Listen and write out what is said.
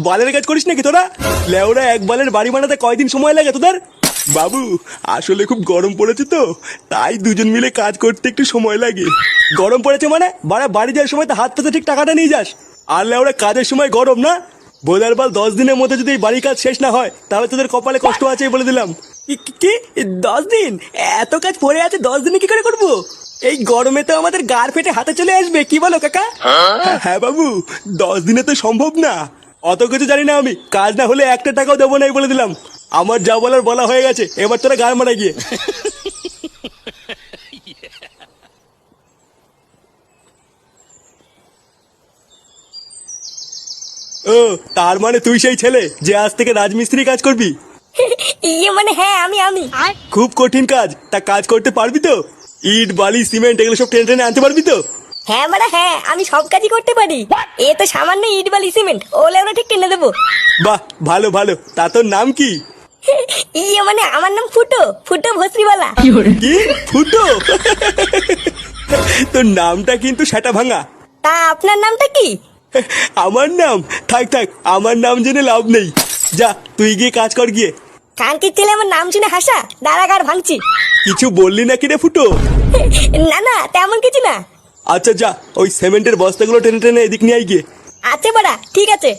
বালের কাজ করিস নাকি তোরা? লেওরা এক বালের বাড়ি বানাতে কয়দিন সময় লাগে তোদের? বাবু আসলে খুব গরম পড়েছে তো, তাই দুজন মিলে কাজ করতে একটু সময় লাগে। গরম পড়েছে মানে বাড়ি যাওয়ার সময় তো হাত পাতে ঠিক টাকাটা নিয়ে যাস। আর লেওরা কাজের সময় গরম না? বোধার বাল 10 দিনের মধ্যে যদি এই বাড়ির কাজ শেষ না হয় তাহলে তোদের কপালে কষ্ট আছে বলে দিলাম। কি 10 দিন? এত কাজ পড়ে আছে 10 দিনে কি করে করবো? এই গরমে তো আমাদের গাড় ফেটে হাতে চলে আসবে, কি বলো কাকা? হ্যাঁ বাবু, 10 দিনে তো সম্ভব না। অত কিছু জানি না আমি, কাজ না হলে একটা টাকাও দেবো না বলে দিলাম। আমার যা বলার বলা হয়ে গেছে, এবার তোরা গাড় মারা গিয়ে। ও তার মানে তুই সেই ছেলে যে আজ থেকে রাজমিস্ত্রি কাজ করবি? মানে হ্যাঁ, আমি খুব কঠিন কাজ, তা কাজ করতে পারবি তো? ইট বালি সিমেন্ট এগুলো সব টেনে টেনে আনতে পারবি তো? হ্যাঁ মানে হ্যাঁ, আমি সব কাজই করতে পারি। এ তো সামান্য ইট বালি সিমেন্ট, ওলে ওরা ঠিক টেনে দেবো। বাহ ভালো ভালো, তা তোর নাম কি? মানে আমার নাম ফুটো, ফুটো ভস্রিওয়ালা। কি ফুটো? তোর নামটা কিন্তু সেটা ভাঙা। তা আপনার নামটা কি? আমার নাম? থাক থাক, আমার নাম জেনে লাভ নেই। যা তুই গিয়ে কাজ কর গিয়ে। কানকির ছেলে আমার নাম শুনে হাসা, দাঁড়াগার ভাঙছি। কিছু বললি নাকি রে ফুটো? না না, তেমন কিছু না। আচ্ছা যা, ওই সিমেন্টের বস্তাগুলো টেনে টেনে এদিক নিয়ে আয় গিয়ে। আচ্ছা বাড়া, ঠিক আছে।